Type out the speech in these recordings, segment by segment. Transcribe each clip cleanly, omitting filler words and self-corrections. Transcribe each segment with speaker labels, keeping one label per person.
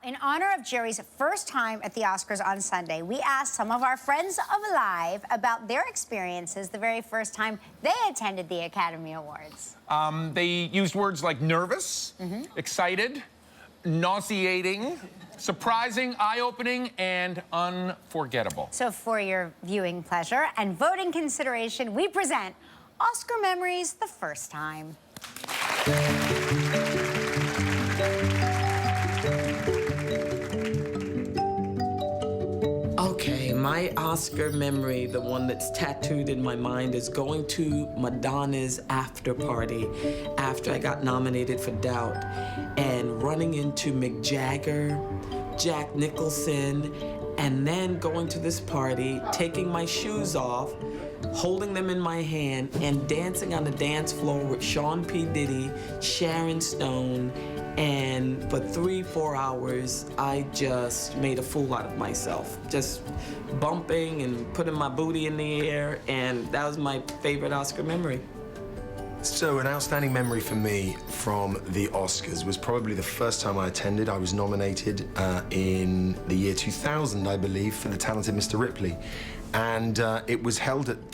Speaker 1: in honor of Jerry's first time at the Oscars on Sunday, we asked some of our friends of Alive about their experiences the very first time they attended the Academy Awards.
Speaker 2: They used words like nervous, excited, nauseating, surprising, eye-opening, and unforgettable.
Speaker 1: So for your viewing pleasure and voting consideration, we present Oscar Memories the First Time.
Speaker 3: Okay, my Oscar memory, the one that's tattooed in my mind, is going to Madonna's after party after I got nominated for Doubt and running into Mick Jagger, Jack Nicholson, and then going to this party, taking my shoes off, holding them in my hand, and dancing on the dance floor with Sean P. Diddy, Sharon Stone, and for 3-4 hours, I just made a fool out of myself. Just bumping and putting my booty in the air, and that was my favorite Oscar memory.
Speaker 4: So an outstanding memory for me from the Oscars was probably the first time I attended. I was nominated in the year 2000, I believe, for The Talented Mr. Ripley. And it was held at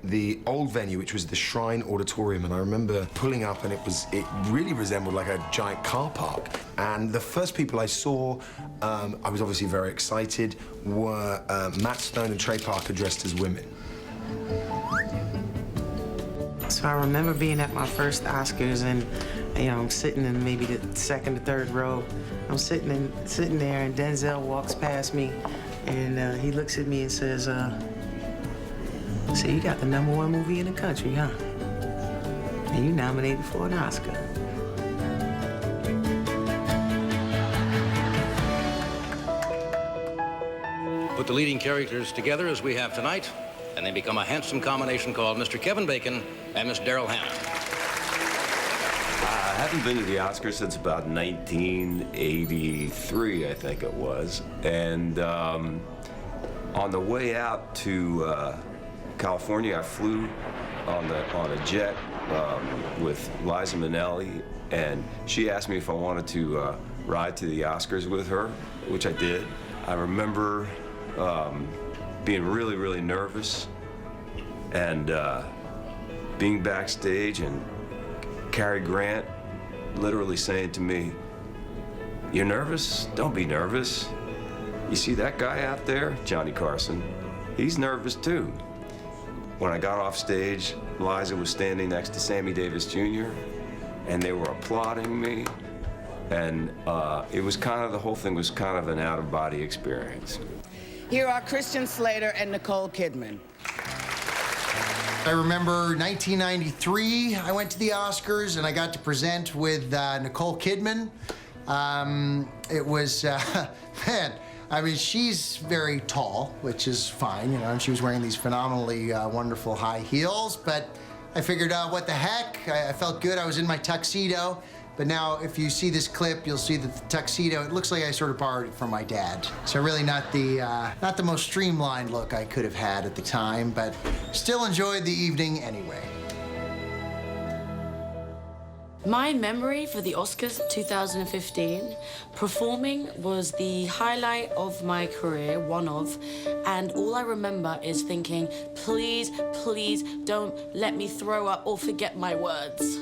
Speaker 4: the old venue, which was the Shrine Auditorium. And I remember pulling up, and it really resembled like a giant car park. And the first people I saw, I was obviously very excited, were Matt Stone and Trey Parker dressed as women.
Speaker 3: So I remember being at my first Oscars, and I'm sitting in maybe the second or third row. I'm sitting there, and Denzel walks past me, and he looks at me and says, "So you got the #1 movie in the country, huh? And you nominated for an Oscar."
Speaker 5: Put the leading characters together as we have tonight, and they become a handsome combination called Mr. Kevin Bacon and Miss Daryl Hannah.
Speaker 6: I haven't been to the Oscars since about 1983, I think it was. And on the way out to California, I flew on a jet with Liza Minnelli, and she asked me if I wanted to ride to the Oscars with her, which I did. I remember being really, really nervous, and being backstage, and Cary Grant literally saying to me, "You're nervous? Don't be nervous. You see that guy out there, Johnny Carson? He's nervous too." When I got off stage, Liza was standing next to Sammy Davis Jr., and they were applauding me, and it was the whole thing was kind of an out-of-body experience.
Speaker 7: Here are Christian Slater and Nicole Kidman.
Speaker 8: I remember 1993, I went to the Oscars and I got to present with Nicole Kidman. It was, man, I mean, she's very tall, which is fine, and she was wearing these phenomenally wonderful high heels, but I figured, what the heck? I felt good, I was in my tuxedo. But now, if you see this clip, you'll see that the tuxedo, it looks like I sort of borrowed it from my dad. So really not the most streamlined look I could have had at the time, but still enjoyed the evening anyway.
Speaker 9: My memory for the Oscars 2015, performing was the highlight of my career, one of, and all I remember is thinking, please, please don't let me throw up or forget my words.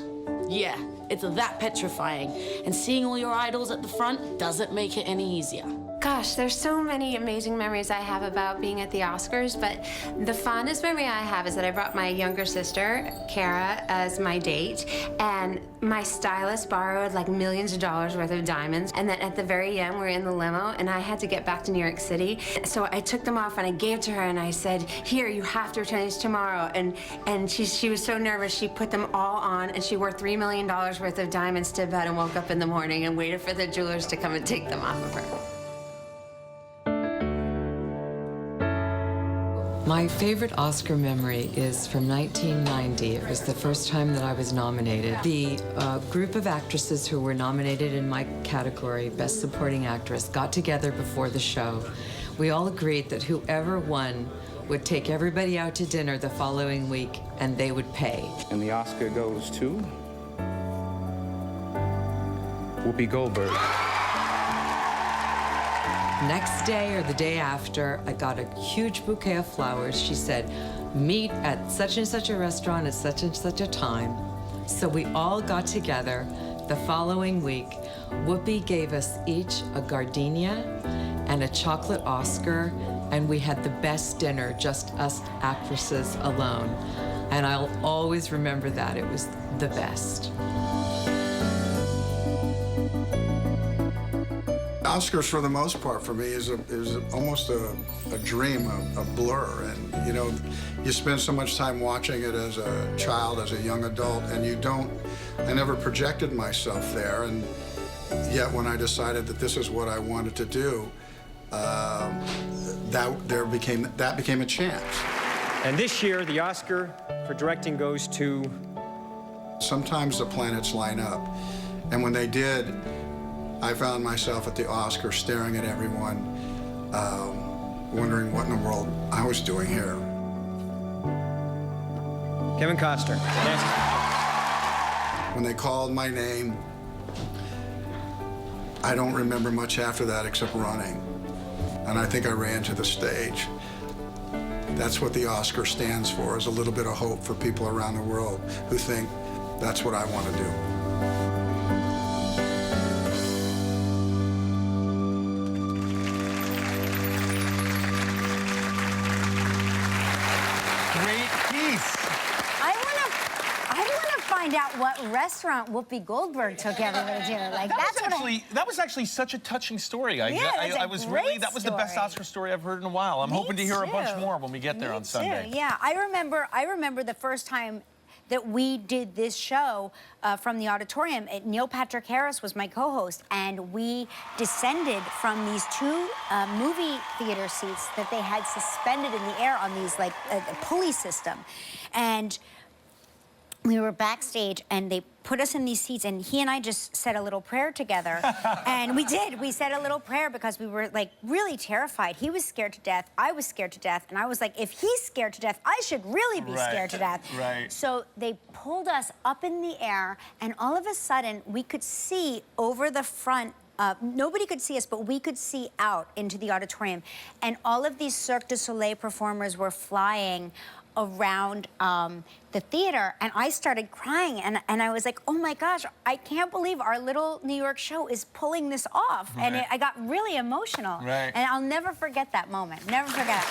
Speaker 9: Yeah, it's that petrifying. And seeing all your idols at the front doesn't make it any easier.
Speaker 10: Gosh, there's so many amazing memories I have about being at the Oscars, but the fondest memory I have is that I brought my younger sister, Kara, as my date, and my stylist borrowed like millions of dollars worth of diamonds, and then at the very end, we were in the limo, and I had to get back to New York City, so I took them off and I gave to her, and I said, "Here, you have to return these tomorrow," and she was so nervous, she put them all on, and she wore $3 million worth of diamonds to bed and woke up in the morning and waited for the jewelers to come and take them off of her.
Speaker 11: My favorite Oscar memory is from 1990. It was the first time that I was nominated. The group of actresses who were nominated in my category, Best Supporting Actress, got together before the show. We all agreed that whoever won would take everybody out to dinner the following week, and they would pay.
Speaker 12: And the Oscar goes to Whoopi Goldberg.
Speaker 11: Next day or the day after, I got a huge bouquet of flowers. She said, meet at such and such a restaurant at such and such a time. So we all got together. The following week, Whoopi gave us each a gardenia and a chocolate Oscar, and we had the best dinner, just us actresses alone. And I'll always remember that. It was the best.
Speaker 12: Oscars, for the most part, for me, is almost a dream, a blur. And, you know, you spend so much time watching it as a child, as a young adult, and I never projected myself there. And yet, when I decided that this is what I wanted to do, that became a chance.
Speaker 13: And this year, the Oscar for directing goes to...
Speaker 12: Sometimes the planets line up, and when they did, I found myself at the Oscars staring at everyone, wondering what in the world I was doing here.
Speaker 13: Kevin Costner. Yes.
Speaker 12: When they called my name, I don't remember much after that except running. And I think I ran to the stage. That's what the Oscar stands for, is a little bit of hope for people around the world who think that's what I want to do.
Speaker 1: Find out what restaurant Whoopi Goldberg took everybody to. Like
Speaker 2: that was actually such a touching story. That was the best Oscar story I've heard in a while. I'm hoping to hear a bunch more when we get there on Sunday.
Speaker 1: Yeah, I remember the first time that we did this show from the auditorium. Neil Patrick Harris was my co-host, and we descended from these two movie theater seats that they had suspended in the air on these like a pulley system, and we were backstage, and they put us in these seats, and he and I just said a little prayer together. And we did. We said a little prayer because we were, like, really terrified. He was scared to death. I was scared to death. And I was like, if he's scared to death, I should really be scared to death.
Speaker 2: Right.
Speaker 1: So they pulled us up in the air, and all of a sudden, we could see over the front. Nobody could see us, but we could see out into the auditorium. And all of these Cirque du Soleil performers were flying around the theater, and I started crying, and I was like, oh my gosh, I can't believe our little New York show is pulling this off. Right. And I got really emotional.
Speaker 2: Right.
Speaker 1: And I'll never forget that moment. Never forget.